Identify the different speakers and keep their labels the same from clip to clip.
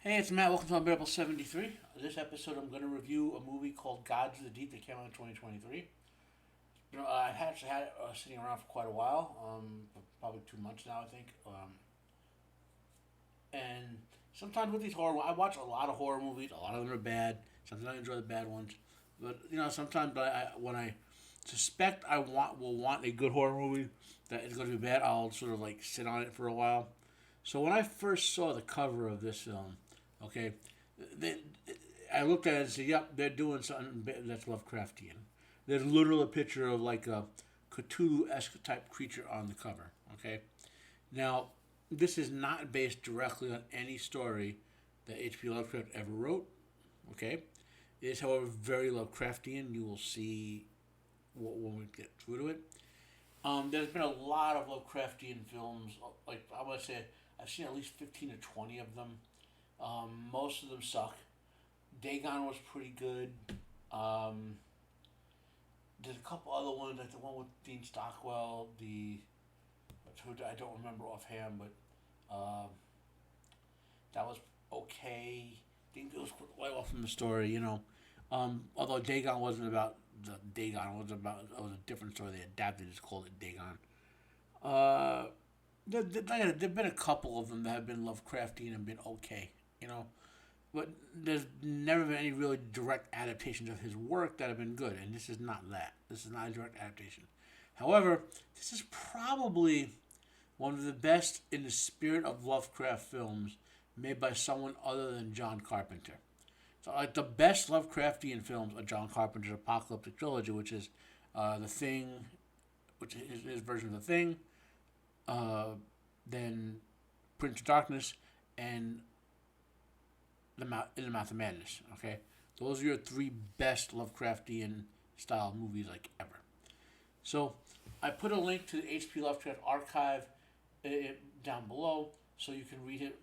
Speaker 1: Hey, it's Matt. Welcome to Unbearable 73. This episode, I'm going to review a movie called Gods of the Deep that came out in 2023. I've actually had it sitting around for quite a while, probably 2 months now, I think. And sometimes with these horror, I watch a lot of horror movies. A lot of them are bad. Sometimes I enjoy the bad ones. But sometimes when I suspect will want a good horror movie that is going to be bad, I'll sort of like sit on it for a while. So when I first saw the cover of this film, okay, then I looked at it and said, "Yep, they're doing something that's Lovecraftian." There's literally a picture of like a Cthulhu-esque type creature on the cover. Okay, now this is not based directly on any story that H.P. Lovecraft ever wrote. Okay, it is, however, very Lovecraftian. You will see when we get through to it. There's been a lot of Lovecraftian films. Like I would say, I've seen at least 15 to 20 of them. Most of them suck. Dagon was pretty good. There's a couple other ones, like the one with Dean Stockwell. I don't remember offhand, but that was okay. I think it was way off from the story, Although Dagon wasn't about the Dagon, it was a different story. They adapted it, just called it Dagon. There've been a couple of them that have been Lovecraftian and been okay, but there's never been any really direct adaptations of his work that have been good, and this is not that. This is not a direct adaptation. However, this is probably one of the best in the spirit of Lovecraft films made by someone other than John Carpenter. So, like, the best Lovecraftian films are John Carpenter's apocalyptic trilogy, which is The Thing, which is his version of The Thing, then Prince of Darkness, and In the Mouth of Madness. Okay, those are your three best Lovecraftian style movies like ever. So I put a link to the H.P. Lovecraft Archive down below, so you can read it.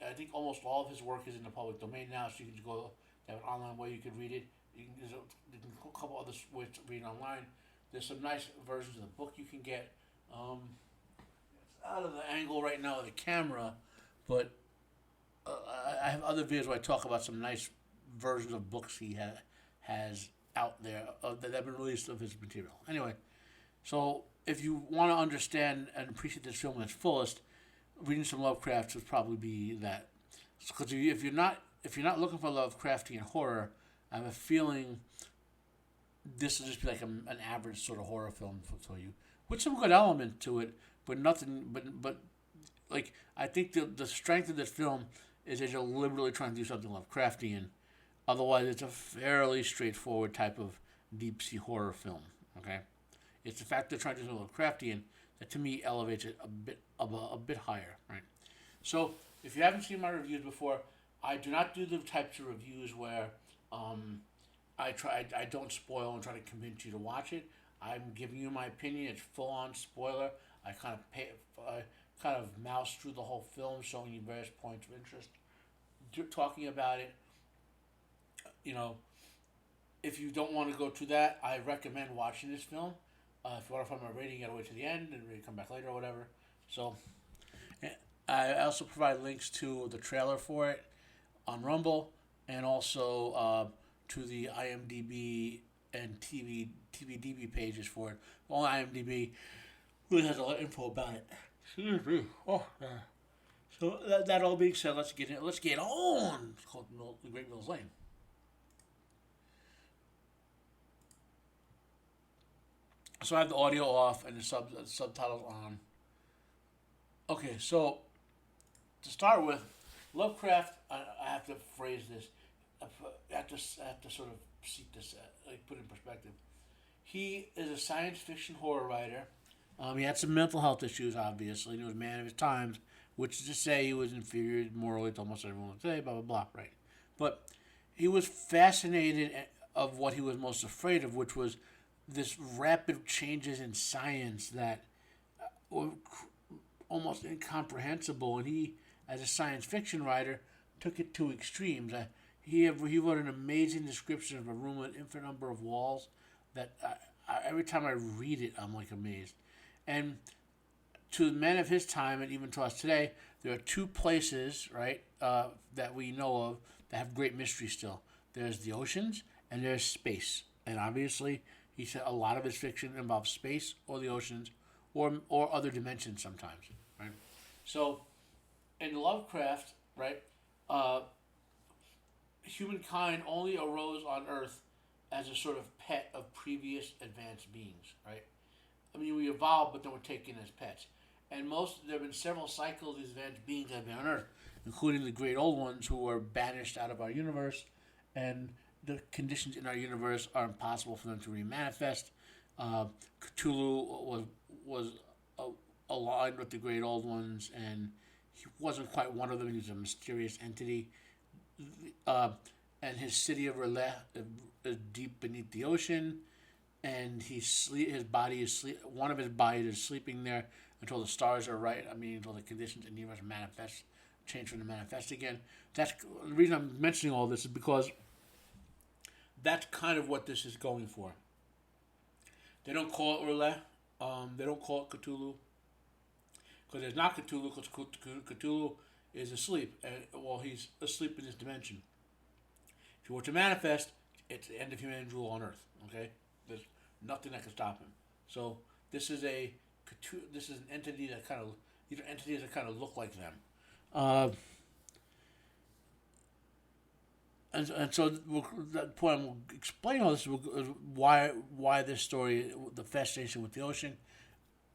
Speaker 1: I think almost all of his work is in the public domain now, so you can go. They have an online way you can read it. There's a couple other ways to read it online. There's some nice versions of the book you can get. It's out of the angle right now of the camera, but I have other videos where I talk about some nice versions of books he has out there that have been released of his material. Anyway, so if you want to understand and appreciate this film at its fullest, reading some Lovecraft would probably be that. Because if you're not looking for Lovecraftian horror, I have a feeling this will just be like an average sort of horror film for you, with some good element to it, but nothing. But like, I think the strength of this film is that you're liberally trying to do something Lovecraftian. Otherwise, it's a fairly straightforward type of deep sea horror film. Okay, it's the fact they're trying to do something Lovecraftian that to me elevates it a bit higher. Right. So if you haven't seen my reviews before, I do not do the types of reviews where I don't spoil and try to convince you to watch it. I'm giving you my opinion. It's full on spoiler. I kind of mouse through the whole film, showing you various points of interest, talking about it. If you don't want to go to that, I recommend watching this film. If you want to find my rating, you gotta wait to the end and maybe come back later or whatever. So, I also provide links to the trailer for it on Rumble, and also to the IMDB and TVDB pages for it. Well, IMDB really has a lot of info about it. Excuse me. Oh, yeah. So that all being said, let's get on. It's called Great Mills Lane. So I have the audio off and the subtitles on. Okay, so to start with, Lovecraft, I have to phrase this. I have to sort of seek this, put in perspective. He is a science fiction horror writer. He had some mental health issues, obviously. He was a man of his times, which is to say he was inferior morally to almost everyone today, blah, blah, blah, right? But he was fascinated of what he was most afraid of, which was this rapid changes in science that were almost incomprehensible. And he, as a science fiction writer, took it to extremes. He wrote an amazing description of a room with an infinite number of walls that every time I read it, I'm like amazed. And to the men of his time, and even to us today, there are two places, right, that we know of that have great mystery still. There's the oceans and there's space. And obviously, he said a lot of his fiction involves space or the oceans or other dimensions sometimes, right? So, in Lovecraft, right, humankind only arose on Earth as a sort of pet of previous advanced beings, right? I mean, we evolved, but then we're taken as pets. And there have been several cycles of these advanced beings that have been on Earth, including the great old ones who were banished out of our universe, and the conditions in our universe are impossible for them to remanifest. Cthulhu was aligned with the great old ones, and he wasn't quite one of them. He was a mysterious entity. And his city of Relais is deep beneath the ocean, and his body is one of his bodies is sleeping there until the stars are right. I mean, until the conditions in the universe change from the manifest again. That's the reason I'm mentioning all this is because that's kind of what this is going for. They don't call it Relais. They don't call it Cthulhu because it's not Cthulhu. Because Cthulhu is asleep. He's asleep in this dimension. If he were to manifest, it's the end of humanity rule on Earth. Okay, there's nothing that can stop him. So this is an entity that kind of these are entities that kind of look like them. And so the point I'm explaining all this is why this story, the fascination with the ocean,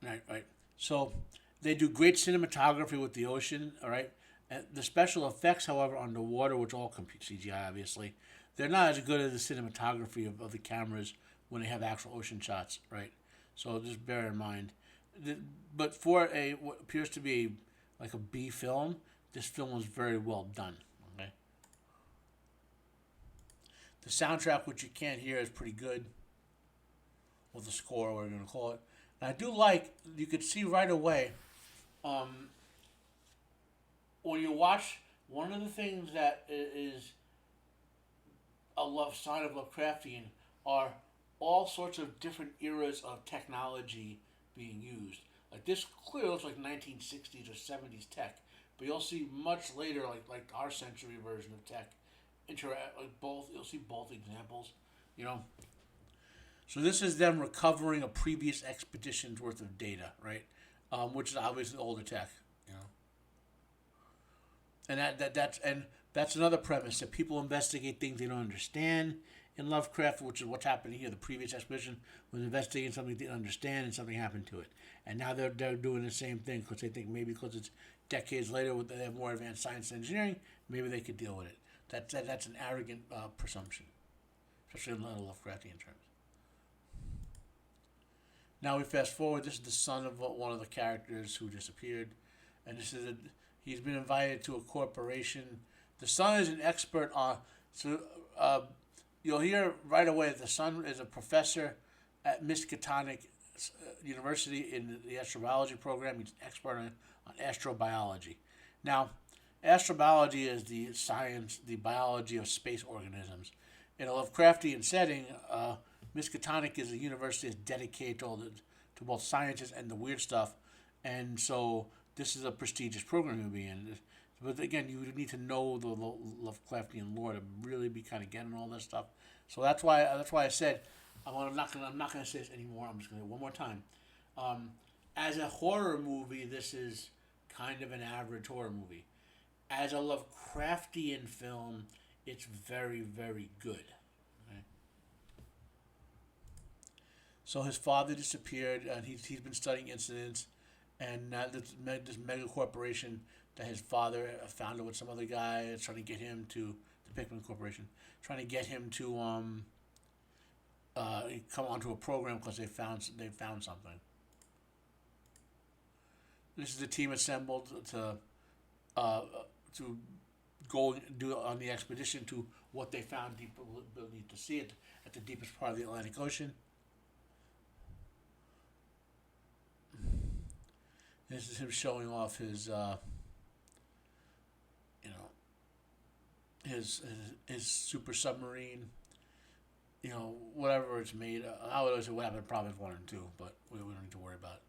Speaker 1: right? So they do great cinematography with the ocean, all right. And the special effects, however, on the water, which all compute CGI, obviously, they're not as good as the cinematography of the cameras when they have actual ocean shots, right? So just bear in mind. But for what appears to be like a B film, this film was very well done. Okay. The soundtrack, which you can't hear, is pretty good. Or the score, whatever you're going to call it. And I do like, you could see right away, when you watch, one of the things that is a sign of Lovecraftian are all sorts of different eras of technology being used. Like this clearly looks like 1960s or 70s tech, but you'll see much later, like our century version of tech, you'll see both examples, you know. So this is them recovering a previous expedition's worth of data, right? Which is obviously older tech, you know. And that's another premise that people investigate things they don't understand in Lovecraft, which is what's happening here. The previous expedition was investigating something they didn't understand, and something happened to it. And now they're doing the same thing because they think maybe because it's decades later, they have more advanced science and engineering, maybe they could deal with it. That's an arrogant presumption, especially in Lovecraftian terms. Now we fast forward. This is the son of one of the characters who disappeared, and he's been invited to a corporation. The son is an expert on. You'll hear right away that the son is a professor at Miskatonic University in the astrobiology program. He's an expert on astrobiology. Now, astrobiology is the biology of space organisms. In a Lovecraftian setting, Miskatonic is a university that's dedicated to both sciences and the weird stuff, and so this is a prestigious program to be in. But again, you need to know the Lovecraftian lore to really be kind of getting all this stuff. So that's why I said I'm not gonna say this anymore. I'm just gonna do it one more time. As a horror movie, this is kind of an average horror movie. As a Lovecraftian film, it's very, very good. Okay? So his father disappeared, and he's been studying incidents, and now this mega corporation that his father founded with some other guy is trying to get him to the Pickman Corporation, trying to get him to come onto a program because they found something. This is the team assembled to go do on the expedition to what they found deep beneath the sea at the deepest part of the Atlantic Ocean. This is him showing off his his super submarine, whatever it's made. I would always say what happened in Province 1 and 2, but we don't need to worry about it.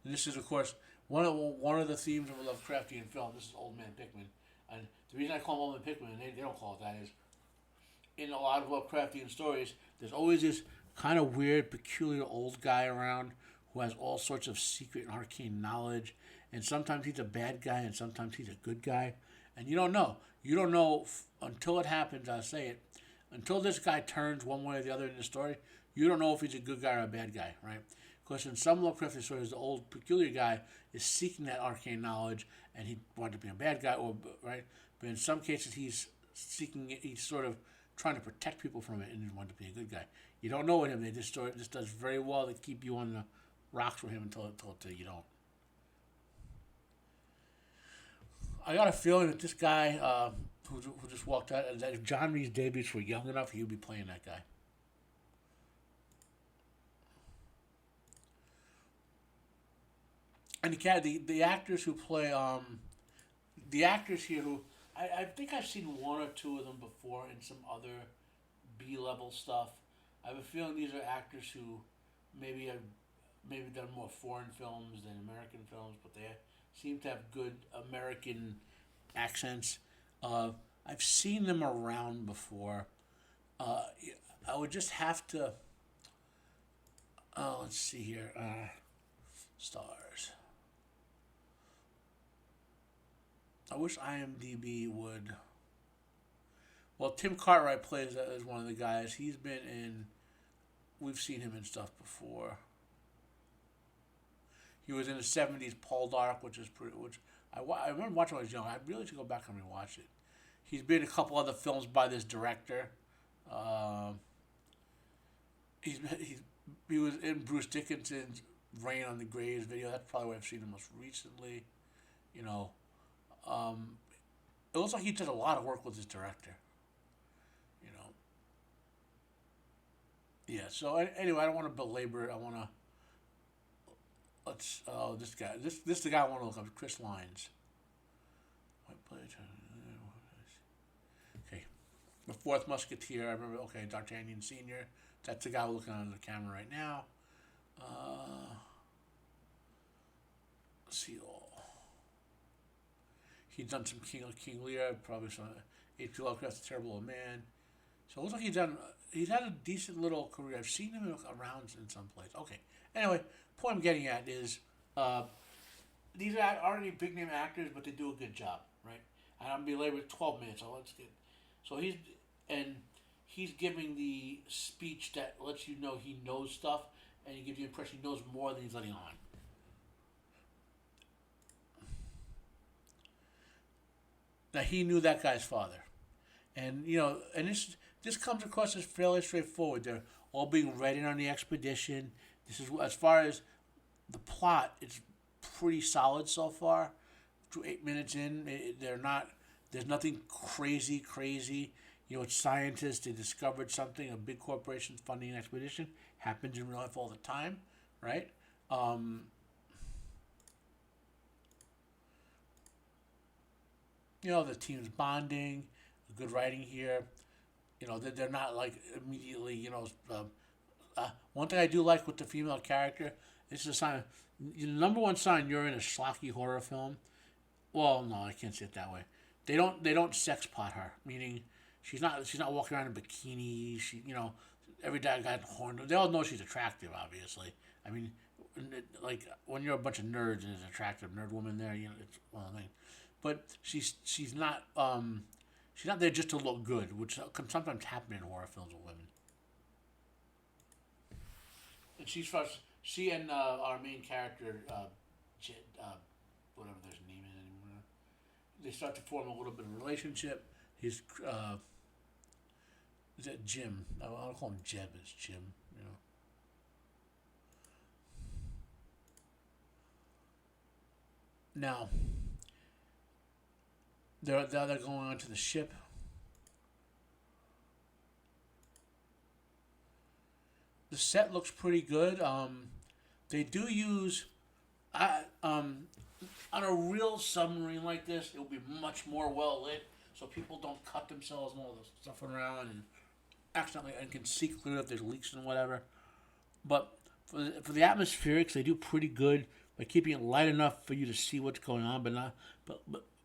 Speaker 1: And this is, of course, one of the themes of a Lovecraftian film. This is Old Man Pickman, and the reason I call him Old Man Pickman, and they don't call it that, is in a lot of Lovecraftian stories, there's always this kind of weird, peculiar old guy around who has all sorts of secret and arcane knowledge, and sometimes he's a bad guy, and sometimes he's a good guy, and you don't know. You don't know until it happens. I'll say it. Until this guy turns one way or the other in the story, you don't know if he's a good guy or a bad guy, right? Because in some Lovecraftian stories, the old peculiar guy is seeking that arcane knowledge, and he wanted to be a bad guy, or right. But in some cases, he's seeking it. He's sort of trying to protect people from it, and he wanted to be a good guy. You don't know with him. This story just does very well to keep you on the rocks with him until you don't. I got a feeling that this guy who just walked out, that if John Reese Davies were young enough, he would be playing that guy. And the actors who play the actors here who I think I've seen one or two of them before in some other B-level stuff. I have a feeling these are actors who maybe have done more foreign films than American films, but they seem to have good American accents. I've seen them around before. I would just have to. Let's see here. Stars. I wish IMDB would. Well, Tim Cartwright plays as one of the guys. He's been in. We've seen him in stuff before. He was in the '70s Paul Dark, which I remember watching when I was young. I really should go back and rewatch it. He's been in a couple other films by this director. He was in Bruce Dickinson's Rain on the Graves video. That's probably where I've seen him most recently. You know, it looks like he did a lot of work with his director. You know. Yeah. So anyway, I don't want to belabor it. I want to. Let's. Oh, this guy. This is the guy I want to look up. Chris Lines. Okay. The Fourth Musketeer. I remember. Okay, D'Artagnan Senior. That's the guy we're looking at the camera right now. Let's see all. He's done some King Lear, probably some H.P. Lovecraft's Terrible Old Man. So it looks like he's had a decent little career. I've seen him around in some place. Okay. Anyway, point I'm getting at is these aren't any big name actors, but they do a good job, right? And I'm belabored 12 minutes. So let's get. So he's giving the speech that lets you know he knows stuff, and he gives you the impression he knows more than he's letting on. That he knew that guy's father, and and this comes across as fairly straightforward. They're all being ready on the expedition. This is as far as the plot. It's pretty solid so far. 8 minutes in, There's nothing crazy. It's scientists. They discovered something. A big corporation funding an expedition. Happens in real life all the time, right? The team's bonding. Good writing here. They're not like immediately. One thing I do like with the female character. This is a sign. The number one sign you're in a schlocky horror film. Well, no, I can't say it that way. They don't sex pot her, meaning she's not walking around in a bikini. Every guy got horn. They all know she's attractive, obviously. I mean, like when you're a bunch of nerds and there's an attractive nerd woman there, it's one thing. But she's not there just to look good, which can sometimes happen in horror films with women. And she and our main character, whatever their name is anymore, they start to form a little bit of a relationship. Is that Jim? I don't call him Jeb. It's Jim. Now, they're going onto the ship. The set looks pretty good. They do use, on a real submarine like this, it will be much more well lit, so people don't cut themselves and all this stuff around and accidentally and can see clearly if there's leaks and whatever. But for the atmospherics, they do pretty good but keeping it light enough for you to see what's going on, but not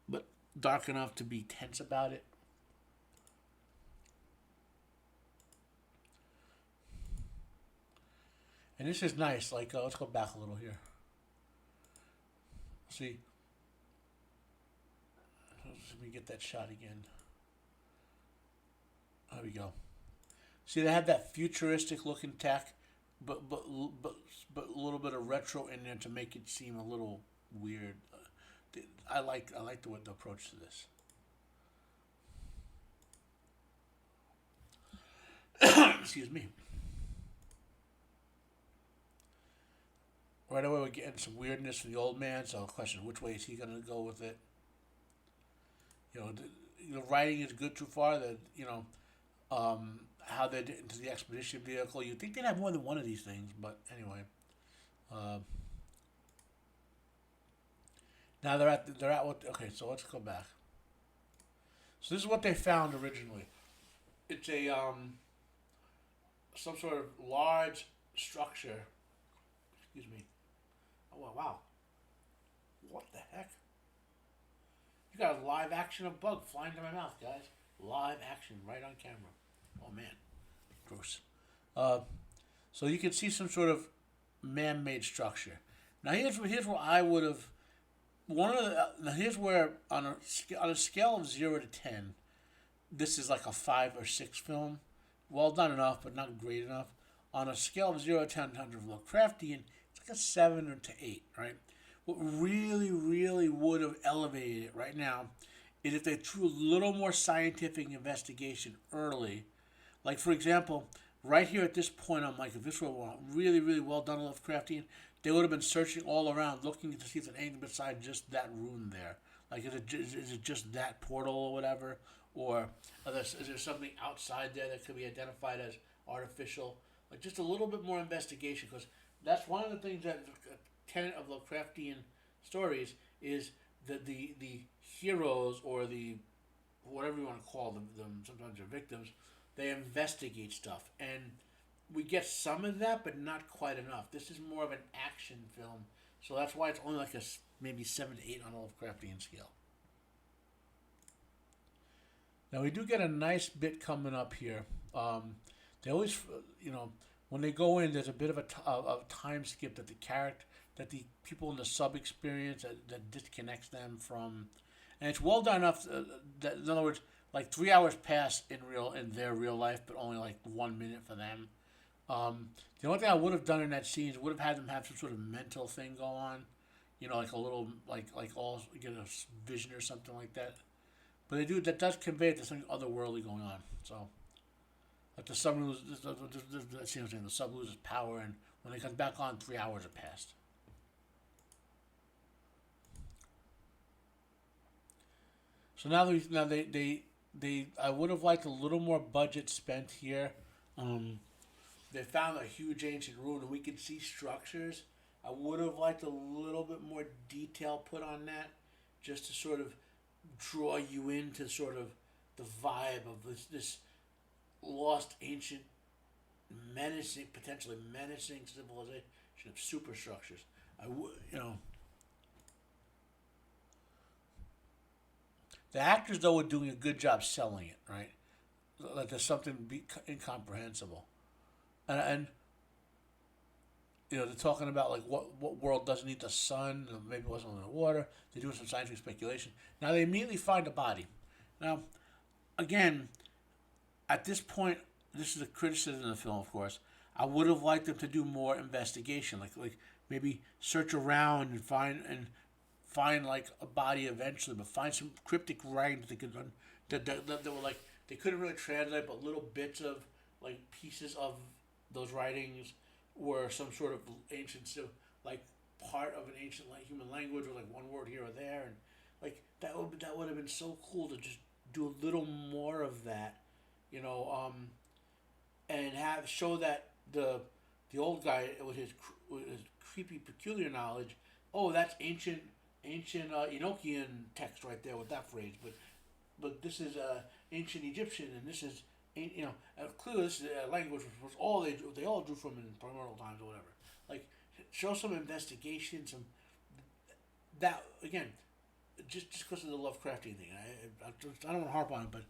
Speaker 1: but dark enough to be tense about it. And this is nice. Like, let's go back a little here. See, let me get that shot again. There we go. See, they have that futuristic looking tech, but a little bit of retro in there to make it seem a little weird. I like the approach to this. Excuse me. Right away, we're getting some weirdness from the old man. So, question: which way is he going to go with it? The writing is good too far. That how they did into the expedition vehicle. You'd think they'd have more than one of these things, but anyway. Now they're at what? Okay, so let's go back. So this is what they found originally. It's a some sort of large structure. Excuse me. Oh wow! What the heck? You got a live action of bug flying to my mouth, guys. Live action, right on camera. Oh man, gross. So you can see some sort of man-made structure. Now here's where I would have here's where on a scale of 0 to 10, this is like a 5 or 6 film. Well done enough, but not great enough. On a scale of 0 to 10 in terms of Lovecraftian, it's like a 7 or to 8, right? What really, really would have elevated it right now is if they threw a little more scientific investigation early. Like, for example, right here at this point, I'm like, if this were really, really well done Lovecraftian, they would have been searching all around looking to see if there's anything besides just that room there. Like, is it just that portal or whatever? Or is there something outside there that could be identified as artificial? Like, just a little bit more investigation, because that's one of the things that a tenet of Lovecraftian stories is that the heroes, or the whatever you want to call them sometimes they're victims, they investigate stuff, and we get some of that, but not quite enough. This is more of an action film, so that's why it's only like a maybe 7 to 8 on a Lovecraftian scale. Now we do get a nice bit coming up here. They always, when they go in, there's a bit of a time skip that the people in the sub experience that disconnects them from, and it's well done enough that, in other words, like 3 hours pass in their real life, but only like 1 minute for them. The only thing I would have done in that scene is would have had them have some sort of mental thing go on, like a little like all get a vision or something like that. But they do that does convey it to something otherworldly going on. So, like the sub loses, the sub loses power, and when it comes back on, 3 hours have passed. So now they I would have liked a little more budget spent here. They found a huge ancient ruin, and we could see structures. I would have liked a little bit more detail put on that, just to sort of draw you into sort of the vibe of this lost ancient potentially menacing civilization of superstructures. The actors though were doing a good job selling it, right? Like there's something incomprehensible, and they're talking about like what world doesn't need the sun, maybe it wasn't in the water. They're doing some scientific speculation. Now they immediately find a body. Now, again, at this point, this is a criticism of the film, of course. I would have liked them to do more investigation, like maybe search around and find like a body eventually, but find some cryptic writing that they could that were like they couldn't really translate, but little bits of like pieces of those writings were some sort of ancient, like part of an ancient human language, or like one word here or there, and like that would have been so cool to just do a little more of that, and show that the old guy with his creepy peculiar knowledge. Oh, that's ancient Enochian text right there with that phrase, but this is ancient Egyptian, and this is clearly this is a language which was all they all drew from in primordial times or whatever. Like, show some investigation, some that again, just because of the Lovecraftian thing. I don't want to harp on it, but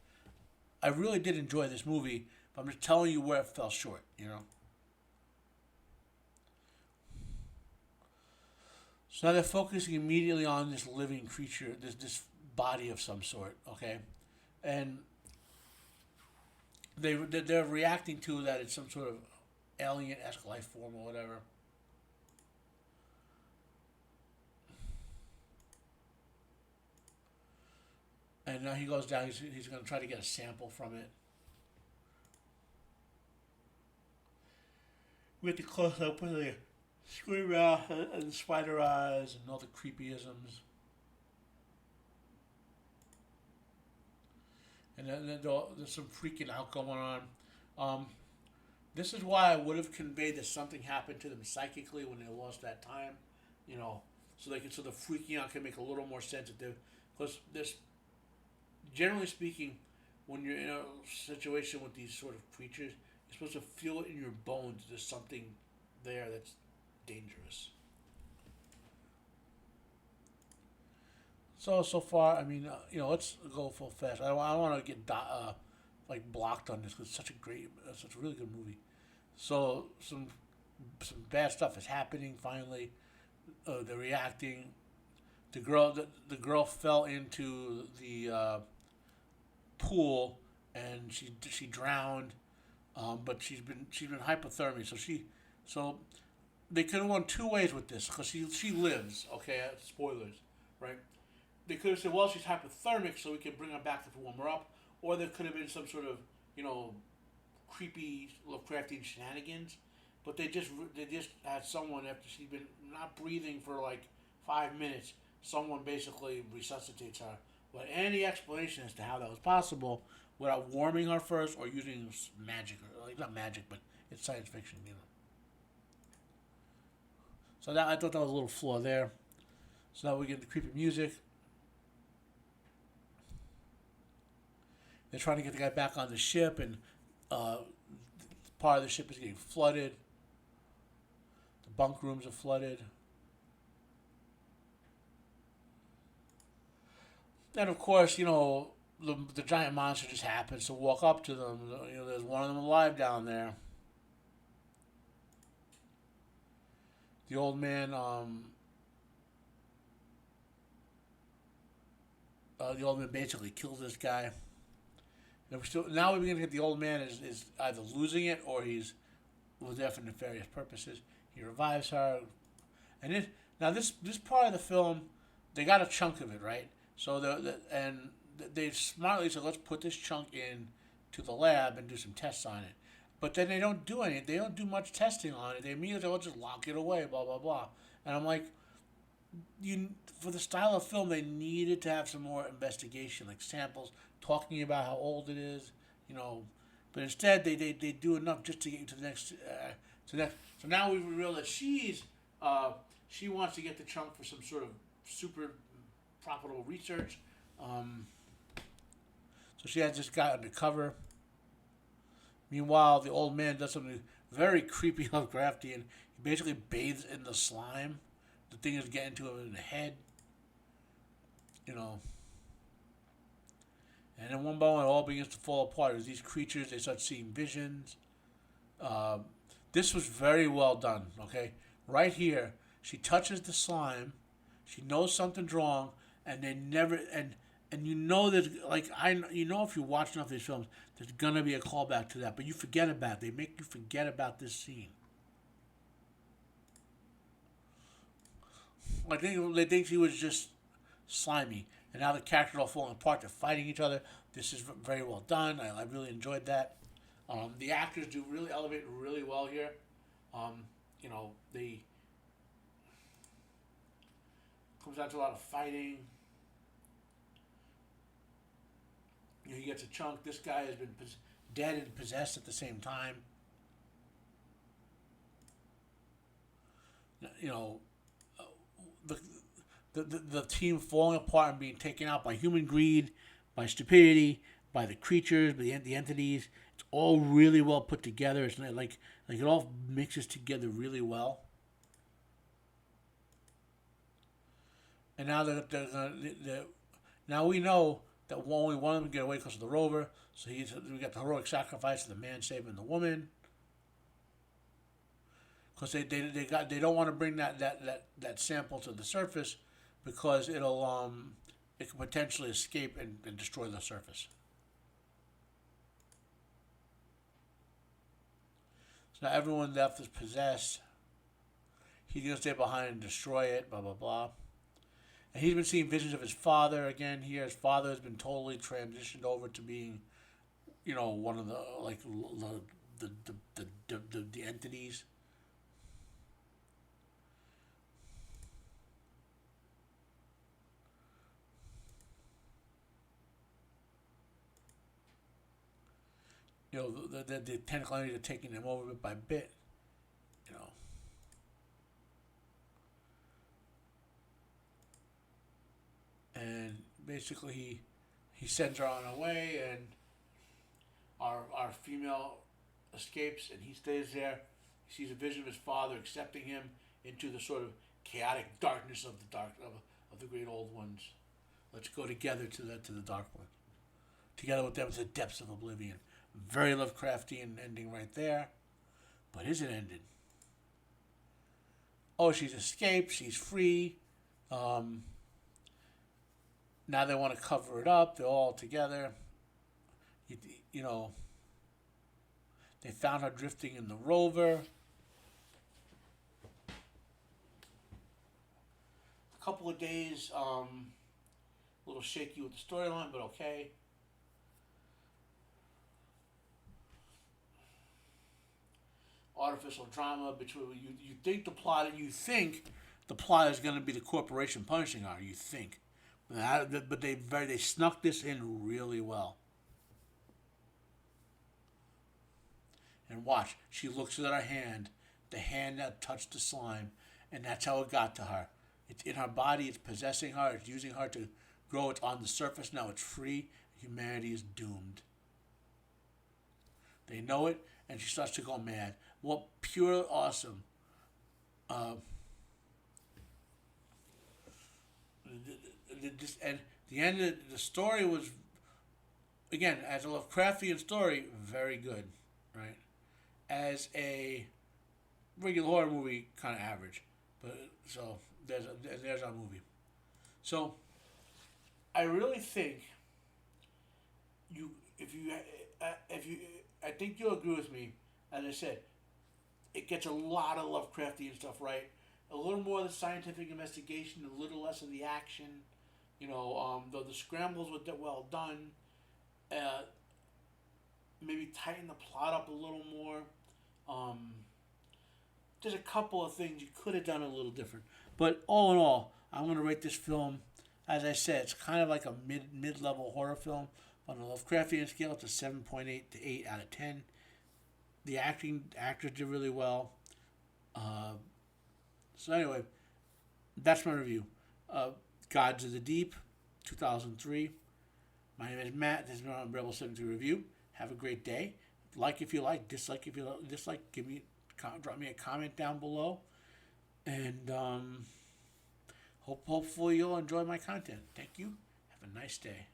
Speaker 1: I really did enjoy this movie. But I'm just telling you where it fell short. You know. So now they're focusing immediately on this living creature, this body of some sort. Okay, and they're reacting to that it's some sort of alien-esque life form or whatever. And now he goes down. He's going to try to get a sample from it. We get the close up with the scream mouth and the spider eyes and all the creepyisms. And then there's some freaking out going on. This is why I would have conveyed that something happened to them psychically when they lost that time, you know, so the freaking out can make a little more sense. Because there's, generally speaking, when you're in a situation with these sort of creatures, you're supposed to feel it in your bones. There's something there that's dangerous. So far, I mean, let's go full fast. I don't want to get like blocked on this because it's such a really good movie. So some bad stuff is happening. Finally, they're reacting. The girl fell into the pool and she drowned. But she's been hypothermia. So they could have won two ways with this because she lives. Okay, spoilers, right? They could have said, well, she's hypothermic, so we can bring her back to warm her up, or there could have been some sort of, creepy Lovecraftian shenanigans. But they just had someone after she'd been not breathing for like 5 minutes. Someone basically resuscitates her. But any explanation as to how that was possible without warming her first or using magic, or like not magic, but it's science fiction, So I thought that was a little flaw there. So now we get the creepy music. They're trying to get the guy back on the ship, and part of the ship is getting flooded. The bunk rooms are flooded. And of course, the giant monster just happens to walk up to them. There's one of them alive down there. The old man, basically kills this guy. And now we're going to get the old man is either losing it or was there for nefarious purposes. He revives her, and this part of the film, they got a chunk of it, right? So they smartly said, let's put this chunk in to the lab and do some tests on it. But then they don't do anything. They don't do much testing on it. They immediately just lock it away, blah, blah, blah. And I'm like, for the style of film, they needed to have some more investigation, like samples, talking about how old it is, But instead, they do enough just to get you to the next. So now we reveal that she wants to get the chunk for some sort of super profitable research. So she has this guy undercover. Meanwhile, the old man does something very creepy Lovecraftian. He basically bathes in the slime. The thing is getting to him in the head. And then one by one, it all begins to fall apart. As these creatures, they start seeing visions. This was very well done, okay? Right here, she touches the slime. She knows something's wrong, and they never... And that, if you watch enough of these films, there's going to be a callback to that. But you forget about it. They make you forget about this scene. They think she was just slimy. And now the characters are all falling apart. They're fighting each other. This is very well done. I really enjoyed that. The actors do really elevate really well here. They comes down to a lot of fighting. He gets a chunk. This guy has been dead and possessed at the same time. The team falling apart and being taken out by human greed, by stupidity, by the creatures, by the entities. It's all really well put together. It's not like it all mixes together really well. and now they're gonna, now we know that only one of them get away because of the rover. So we got the heroic sacrifice of the man saving the woman. Because they don't want to bring that sample to the surface because it could potentially escape and destroy the surface. So now everyone left is possessed. He's gonna stay behind and destroy it. Blah blah blah. And he's been seeing visions of his father again here. His father has been totally transitioned over to being, one of the like the entities. The tentacle entities are taking them over bit by bit. And basically he sends her on her way, and our female escapes, and he stays there. He sees a vision of his father accepting him into the sort of chaotic darkness of the great old ones. Let's go together to the dark one. Together with them to the depths of oblivion. Very Lovecraftian ending right there. But is it ended? Oh, she's escaped. She's free. Now they want to cover it up. They're all together. They found her drifting in the rover. A couple of days, a little shaky with the storyline, but okay. Artificial drama between you think the plot is going to be the corporation punishing her. You think. But they snuck this in really well. And watch, she looks at her hand, the hand that touched the slime, and that's how it got to her. It's in her body, it's possessing her, it's using her to grow. It's on the surface now, it's free. Humanity is doomed. They know it, and she starts to go mad. Well, pure awesome. And the end of the story was, again, as a Lovecraftian story, very good, right? As a regular horror movie, kind of average. But so there's our movie. So I really think I think you'll agree with me. As I said, it gets a lot of Lovecraftian stuff right. A little more of the scientific investigation, a little less of the action. The scrambles were well done. Maybe tighten the plot up a little more. There's a couple of things you could have done a little different. But all in all, I'm going to rate this film, as I said, it's kind of like a mid-level horror film. On the Lovecraftian scale, it's a 7.8 to 8 out of 10. The actors did really well. So anyway, that's my review. Gods of the Deep, 2003. My name is Matt. This is my Rebel 73 review. Have a great day. Like if you like, dislike if you dislike. Drop me a comment down below, and hopefully you'll enjoy my content. Thank you. Have a nice day.